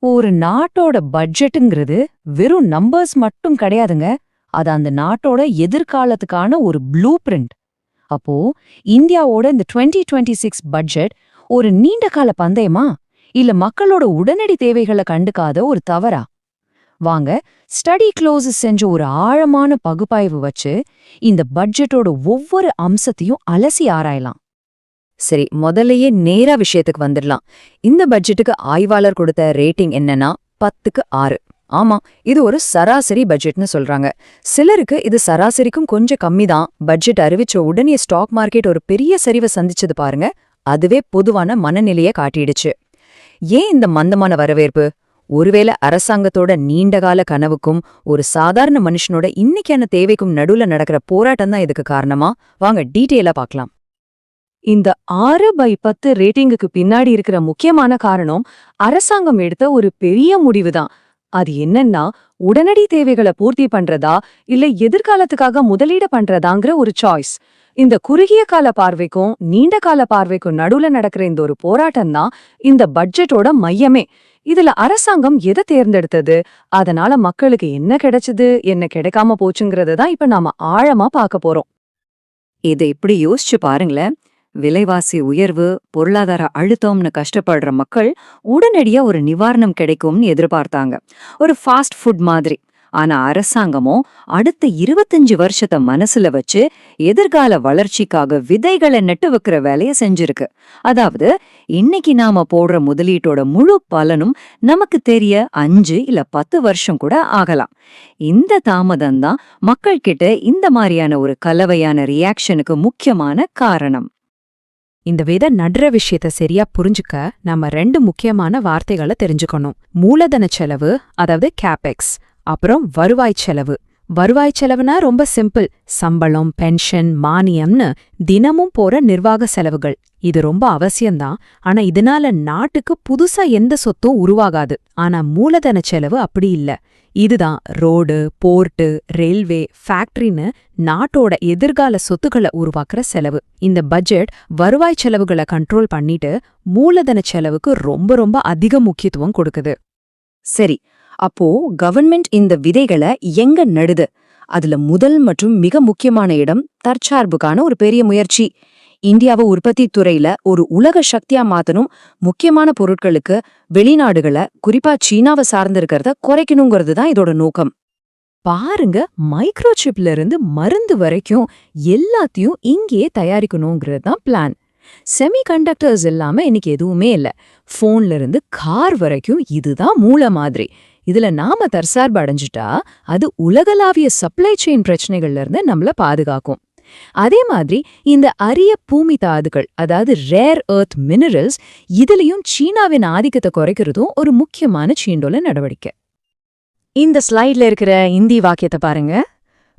ஒரு நாட்டோட பட்ஜெட்டுங்கிறது வெறும் நம்பர்ஸ் மட்டும் கிடையாதுங்க. அது அந்த நாட்டோட எதிர்காலத்துக்கான ஒரு ப்ளூ பிரிண்ட். அப்போ இந்தியாவோட இந்த 2026 பட்ஜெட் ஒரு நீண்ட கால பந்தயமா இல்ல மக்களோட உடனடி தேவைகளை கண்டுக்காத ஒரு தவறா? வாங்க, ஸ்டடி க்ளோஸ் செஞ்ச ஒரு ஆழமான பகுப்பாய்வு வச்சு இந்த பட்ஜெட்டோட ஒவ்வொரு அம்சத்தையும் அலசி ஆராயலாம். சரி, முதல்லயே நேரா விஷயத்துக்கு வந்துடலாம். இந்த பட்ஜெட்டுக்கு ஆய்வாளர் கொடுத்த ரேட்டிங் என்னன்னா 10க்கு 6. ஆமா, இது ஒரு சராசரி பட்ஜெட்னு சொல்றாங்க. சிலருக்கு இது சராசரிக்கும் கொஞ்சம் கம்மி தான். பட்ஜெட் அறிவிச்ச உடனே ஸ்டாக் மார்க்கெட் ஒரு பெரிய சரிவை சந்திச்சது பாருங்க. அதுவே பொதுவான மனநிலையை காட்டிடுச்சு. ஏன் இந்த மந்தமான வரவேற்பு? ஒருவேளை அரசாங்கத்தோட நீண்டகால கனவுக்கும் ஒரு சாதாரண மனுஷனோட இன்னைக்கான தேவைக்கும் நடுவுல நடக்கிற போராட்டம் தான் இதுக்கு காரணமா? வாங்க டீட்டெயிலா பார்க்கலாம். இந்த 6/10 ரேட்டிங்குக்கு பின்னாடி இருக்கிற முக்கியமான காரணம் அரசாங்கம் எடுத்த ஒரு பெரிய முடிவுதான். அது என்னன்னா, உடனடி தேவைகளை பூர்த்தி பண்றதா இல்ல எதிர்காலத்துக்காக முதலீடு பண்றதாங்கிற ஒரு சாய்ஸ். இந்த குறுகிய கால பார்வைக்கும் நீண்ட கால பார்வைக்கும் நடுவுல நடக்கிற இந்த ஒரு போராட்டம் தான் இந்த பட்ஜெட்டோட மையமே. இதுல அரசாங்கம் எதை தேர்ந்தெடுத்தது, அதனால மக்களுக்கு என்ன கிடைச்சது, என்ன கிடைக்காம போச்சுங்கிறது தான் இப்ப நாம ஆழமா பார்க்க போறோம். இதை இப்படி யோசிச்சு பாருங்களேன். விலைவாசி உயர்வு, பொருளாதார அழுத்தம்னு கஷ்டப்படுற மக்கள் உடனடியா ஒரு நிவாரணம் கிடைக்கும்னு எதிர்பார்த்தாங்க. ஒரு ஃபாஸ்ட் ஃபுட் மாதிரி. ஆனா அரசாங்கமோ அடுத்த 25 வருஷத்தை மனசுல வச்சு எதிர்கால வளர்ச்சிக்காக விதைகளை நட்டு வைக்கிற வேலையை செஞ்சிருக்கு. அதாவது, இன்னைக்கு நாம போடுற முதலீட்டோட முழு பலனும் நமக்கு தெரிய 5 இல்ல 10 வருஷம் கூட ஆகலாம். இந்த தாமதம் தான் மக்கள் கிட்ட இந்த மாதிரியான ஒரு கலவையான ரியாக்ஷனுக்கு முக்கியமான காரணம். இந்த விதை நடுற விஷயத்த சரியா புரிஞ்சுக்க நாம 2 முக்கியமான வார்த்தைகளை தெரிஞ்சுக்கணும். மூலதன செலவு, அதாவது கேபெக்ஸ், அப்புறம் வருவாய் செலவு. வருவாய் செலவுனா ரொம்ப சிம்பிள். சம்பளம், பென்ஷன், மானியம்னு தினமும் போற நிர்வாக செலவுகள். இது ரொம்ப அவசியம்தான். ஆனா இதனால நாட்டுக்கு புதுசா எந்த சொத்தும் உருவாகாது. ஆனா மூலதன செலவு அப்படி இல்ல. இதுதான் ரோடு, போர்ட்டு, ரயில்வே, ஃபேக்டரின்னு நாட்டோட எதிர்கால சொத்துக்களை உருவாக்குற செலவு. இந்த பட்ஜெட் வருவாய் செலவுகளை கண்ட்ரோல் பண்ணிட்டு மூலதன செலவுக்கு ரொம்ப ரொம்ப அதிக முக்கியத்துவம் கொடுக்குது. சரி, அப்போ கவர்மெண்ட் இந்த விதைகளை எங்க நடுது? அதுல முதல் மற்றும் மிக முக்கியமான இடம் தற்சார்புக்கான ஒரு பெரிய முயற்சி. இந்தியாவை உற்பத்தி துறையில ஒரு உலக சக்தியா மாத்தணும். முக்கியமான பொருட்களுக்கு வெளிநாடுகளை, குறிப்பா சீனாவை சார்ந்திருக்கிறத குறைக்கணுங்கிறது தான் இதோட நோக்கம். பாருங்க, மைக்ரோசிப்ல இருந்து மருந்து வரைக்கும் எல்லாத்தையும் இங்கேயே தயாரிக்கணுங்கிறது தான் பிளான். செமிகண்டக்டர்ஸ் இல்லாம இன்னைக்கு எதுவுமே இல்ல. போன்ல இருந்து கார் வரைக்கும் இதுதான் மூல மாதிரி. இதுல நாம தற்சார்பு அடைஞ்சிட்டா அது உலகளாவிய சப்ளை செயின் பிரச்சனைகள்ல இருந்து நம்மள பாதுகாக்கும். அதே மாதிரி இந்த அரிய பூமி தாதுகள், அதாவது ரேர் எர்த் மினரல்ஸ், இதுலயும் சீனாவின் ஆதிக்கத்தை குறைக்கிறதும் ஒரு முக்கியமான சீண்டோல நடவடிக்கை. இந்த ஸ்லைட்ல இருக்கிற இந்தி வாக்கியத்தை பாருங்க.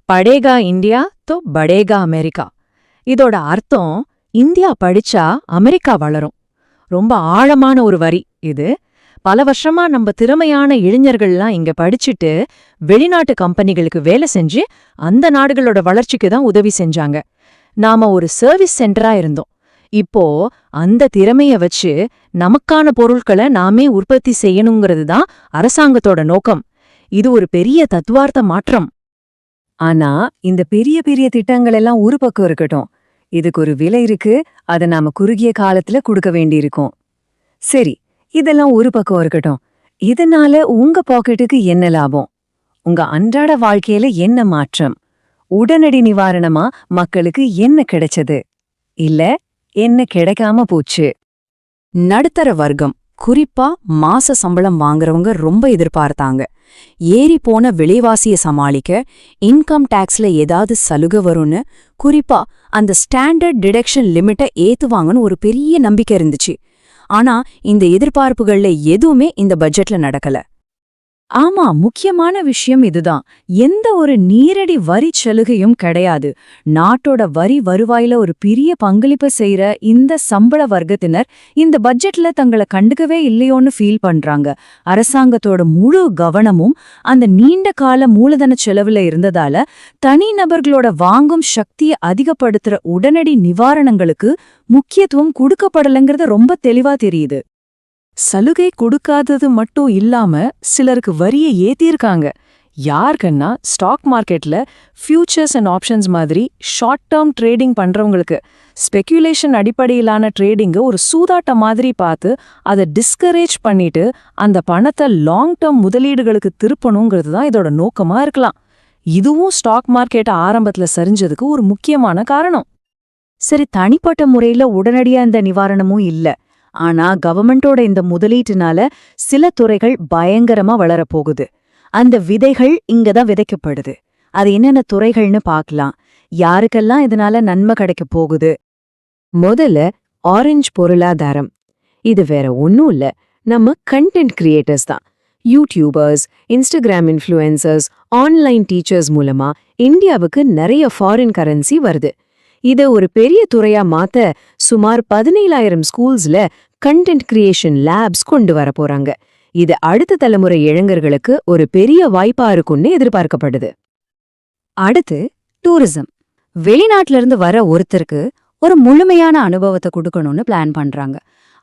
படேகா இந்தியா தோ படேகா அமெரிக்கா. இதோட அர்த்தம், இந்தியா படிச்சா அமெரிக்கா வளரும். ரொம்ப ஆழமான ஒரு வரி இது. பல வருஷமா நம்ம திறமையான இளைஞர்கள்லாம் இங்க படிச்சுட்டு வெளிநாட்டு கம்பெனிகளுக்கு வேலை செஞ்சு அந்த நாடுகளோட வளர்ச்சிக்கு தான் உதவி செஞ்சாங்க. நாம ஒரு சர்வீஸ் சென்டரா இருந்தோம். இப்போ அந்த திறமைய வச்சு நமக்கான பொருட்களை நாமே உற்பத்தி செய்யணுங்கிறது தான் அரசாங்கத்தோட நோக்கம். இது ஒரு பெரிய தத்துவார்த்த மாற்றம். ஆனா இந்த பெரிய பெரிய திட்டங்கள் எல்லாம் ஒரு பக்கம் இருக்கட்டும், இதுக்கு ஒரு விலை இருக்கு. அதை நாம குறுகிய காலத்துல கொடுக்க வேண்டியிருக்கும். சரி, இதெல்லாம் ஒரு பக்கம் இருக்கட்டும். இதனால உங்க பாக்கெட்டுக்கு என்ன லாபம்? உங்க அன்றாட வாழ்க்கையில என்ன மாற்றம்? உடனடி நிவாரணமா மக்களுக்கு என்ன கிடைச்சது? இல்ல என்ன கிடைக்காம போச்சு? நடுத்தர வர்க்கம், குறிப்பா மாச சம்பளம் வாங்குறவங்க ரொம்ப எதிர்பார்த்தாங்க. ஏறி போன விலைவாசியை சமாளிக்க இன்கம் டாக்ஸ்ல ஏதாவது சலுகை வரும்னு, குறிப்பா அந்த ஸ்டாண்டர்ட் டிடக்ஷன் லிமிட்டை ஏத்துவாங்கன்னு ஒரு பெரிய நம்பிக்கை இருந்துச்சு. ஆனா இந்த எதிர்பார்ப்புகள்ல எதுவுமே இந்த பட்ஜெட்ல நடக்கல. ஆமா, முக்கியமான விஷயம் இதுதான். எந்த ஒரு நீரடி வரி சலுகையும் கிடையாது. நாட்டோட வரி வருவாயில ஒரு பெரிய பங்களிப்பு செய்யற இந்த சம்பள வர்க்கத்தினர் இந்த பட்ஜெட்ல தங்களை கண்டுக்கவே இல்லையோன்னு ஃபீல் பண்றாங்க. அரசாங்கத்தோட முழு கவனமும் அந்த நீண்ட கால மூலதன செலவுல இருந்ததால தனிநபர்களோட வாங்கும் சக்தியை அதிகப்படுத்துற உடனடி நிவாரணங்களுக்கு முக்கியத்துவம் கொடுக்கப்படலைங்கிறது ரொம்ப தெளிவா தெரியுது. சலுகை கொடுக்காதது மட்டும் இல்லாம சிலருக்கு வரியை ஏத்தியிருக்காங்க. யாருக்குன்னா ஸ்டாக் மார்க்கெட்ல ஃபியூச்சர்ஸ் அண்ட் ஆப்ஷன்ஸ் மாதிரி ஷார்ட் டேர்ம் ட்ரேடிங் பண்றவங்களுக்கு ஸ்பெகுலேஷன் அடிப்படையிலான ட்ரேடிங்க ஒரு சூதாட்ட மாதிரி பார்த்து அதை டிஸ்கரேஜ் பண்ணிட்டு அந்த பணத்தை லாங் டேர்ம் முதலீடுகளுக்கு திருப்பணுங்கிறது தான் இதோட நோக்கமா இருக்கலாம். இதுவும் ஸ்டாக் மார்க்கெட் ஆரம்பத்துல சரிஞ்சதுக்கு ஒரு முக்கியமான காரணம். சரி, தனிப்பட்ட முறையில உடனடியா இந்த நிவாரணமும் இல்ல. ஆனா கவர்மெண்டோட இந்த முதலீட்டுனால சில துறைகள் பயங்கரமா வளரப்போகுது. அந்த விதைகள் இங்கதான் விதைக்கப்படுது. அது என்னென்ன துறைகள்னு பார்க்கலாம். யாருக்கெல்லாம் இதனால நன்மை கிடைக்க போகுது? முதல்ல ஆரஞ்சு பொருளாதாரம். இது வேற ஒன்னும் இல்ல, நம்ம கண்டென்ட் கிரியேட்டர்ஸ் தான். YouTubers, Instagram influencers, online teachers மூலமா இந்தியாவுக்கு நிறைய ஃபாரின் கரன்சி வருது. இதை ஒரு பெரிய துறையா மாத்த சுமார் 17,000 ஸ்கூல்ஸ்ல கண்டென்ட் கிரியேஷன் லேப்ஸ் கொண்டு வர போறாங்க. இது அடுத்த தலைமுறை இளைஞர்களுக்கு ஒரு பெரிய வாய்ப்பா இருக்கும்னு எதிர்பார்க்கப்படுது. அடுத்து டூரிசம். வெளிநாட்டுல இருந்து வர ஒருத்தருக்கு ஒரு முழுமையான அனுபவத்தை கொடுக்கணும்னு பிளான் பண்றாங்க.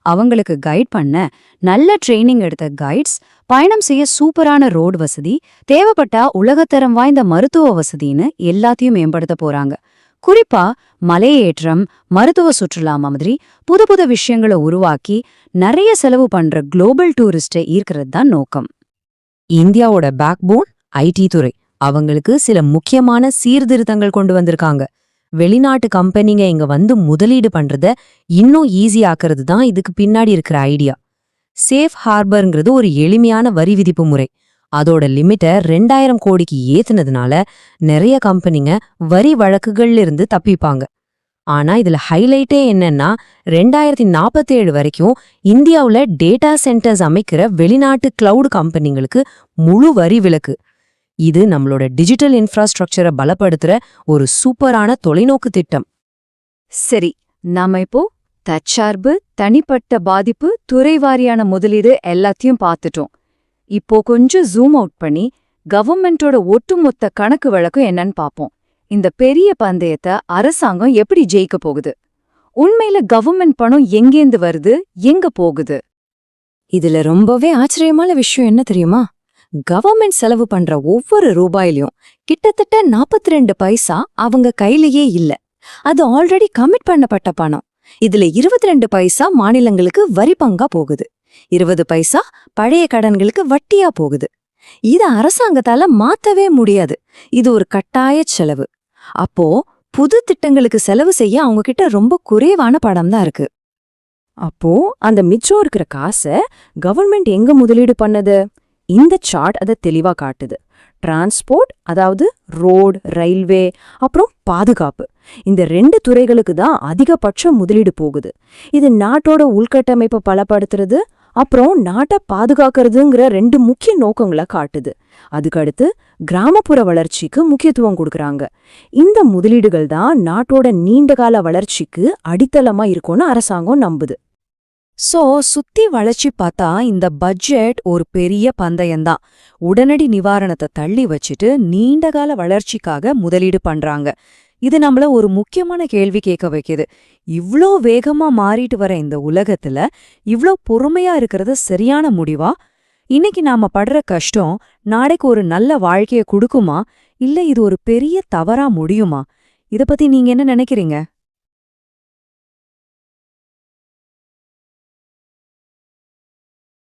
அவங்களுக்கு கைட் பண்ண நல்ல ட்ரெயினிங் எடுத்த கைட்ஸ், பயணம் செய்ய சூப்பரான ரோடு வசதி, தேவைப்பட்டா உலகத்தரம் வாய்ந்த மருத்துவ வசதின்னு எல்லாத்தையும் மேம்படுத்த போறாங்க. குறிப்பா மலையேற்றம், மருத்துவ சுற்றுலா மாதிரி புது புது விஷயங்களை உருவாக்கி நிறைய செலவு பண்ற குளோபல் டூரிஸ்டை ஈர்க்கிறது தான் நோக்கம். இந்தியாவோட பேக்போன் ஐடி துறை. அவங்களுக்கு சில முக்கியமான சீர்திருத்தங்கள் கொண்டு வந்திருக்காங்க. வெளிநாட்டு கம்பெனிங்க இங்க வந்து முதலீடு பண்றத இன்னும் ஈஸியாக்குறது தான் இதுக்கு பின்னாடி இருக்கிற ஐடியா. சேஃப் ஹார்பர்ங்கிறது ஒரு எளிமையான வரி விதிப்பு முறை. அதோட லிமிட்டை 2000 கோடிக்கு ஏத்துனதுனால நிறைய கம்பெனிங்க வரி வழக்குகள்ல இருந்து தப்பிப்பாங்க. ஆனா இதுல ஹைலைட்டே என்னன்னா 2047 வரைக்கும் இந்தியாவுல டேட்டா சென்டர்ஸ் அமைக்கிற வெளிநாட்டு கிளவுட் கம்பெனிங்களுக்கு முழு வரி விலக்கு. இது நம்மளோட டிஜிட்டல் இன்ஃப்ராஸ்ட்ரக்சரை பலப்படுத்துற ஒரு சூப்பரான தொலைநோக்கு திட்டம். சரி, நாம இப்போ தற்சார்பு, தனிப்பட்ட பாதிப்பு, துறைவாரியான முதலீடு எல்லாத்தையும் பார்த்துட்டோம். இப்போ கொஞ்சம் ஜூம் அவுட் பண்ணி கவர்மெண்டோட ஒட்டுமொத்த கணக்கு வழக்கம் என்னன்னு பாப்போம். இந்த பெரிய பந்தயத்தை அரசாங்கம் எப்படி ஜெயிக்க போகுது? உண்மையில கவர்மெண்ட் பணம் எங்கேந்து வருது, எங்க போகுது? இதுல ரொம்பவே ஆச்சரியமான விஷயம் என்ன தெரியுமா? கவர்மெண்ட் செலவு பண்ற ஒவ்வொரு ரூபாயிலையும் கிட்டத்தட்ட 42 பைசா அவங்க கையிலேயே இல்ல. அது ஆல்ரெடி கமிட் பண்ணப்பட்ட பணம். இதுல 22 பைசா மாநிலங்களுக்கு வரி பங்கா போகுது. 20 பைசா பழைய கடன்களுக்கு வட்டியா போகுது. இத அரசாங்கத்தால மாத்தவே முடியாது. இது ஒரு கட்டாய செலவு. அப்போ புது திட்டங்களுக்கு செலவு செய்ய அவங்க கிட்ட ரொம்ப குறைவான பணம் தான் இருக்கு. அப்போ அந்த மிச்சம் இருக்கிற காசை கவர்மெண்ட் எங்க முதலீடு பண்ணது? இந்த சார்ட் அதை தெளிவா காட்டுது. டிரான்ஸ்போர்ட், அதாவது ரோடு, ரயில்வே, அப்புறம் பாதுகாப்பு, இந்த 2 துறைகளுக்கு தான் அதிகபட்ச முதலீடு போகுது. இது நாட்டோட உள்கட்டமைப்பை பலப்படுத்துறது, அப்புறம் நாட்டை பாதுகாக்கிறதுங்கிற 2 முக்கிய நோக்கங்களை காட்டுது. அதுக்கடுத்து கிராமப்புற வளர்ச்சிக்கு முக்கியத்துவம் கொடுக்கறாங்க. இந்த முதலீடுகள் தான் நாட்டோட நீண்டகால வளர்ச்சிக்கு அடித்தளமா இருக்கும்னு அரசாங்கம் நம்புது. சுத்தி வளைச்சி பார்த்தா இந்த பட்ஜெட் ஒரு பெரிய பந்தயம்தான். உடனடி நிவாரணத்தை தள்ளி வச்சுட்டு நீண்டகால வளர்ச்சிக்காக முதலீடு பண்றாங்க. இது நம்மள ஒரு முக்கியமான கேள்வி கேட்க வைக்குது. இவ்ளோ வேகமா மாறிட்டு வர இந்த உலகத்துல இவ்ளோ பொறுமையா இருக்கிறது சரியான முடிவா? இன்னைக்கு நாம படுற கஷ்டம் நாளைக்கு ஒரு நல்ல வாழ்க்கைய கொடுக்குமா, இல்ல இது ஒரு பெரிய தவறா முடியுமா? இத பத்தி நீங்க என்ன நினைக்கிறீங்க?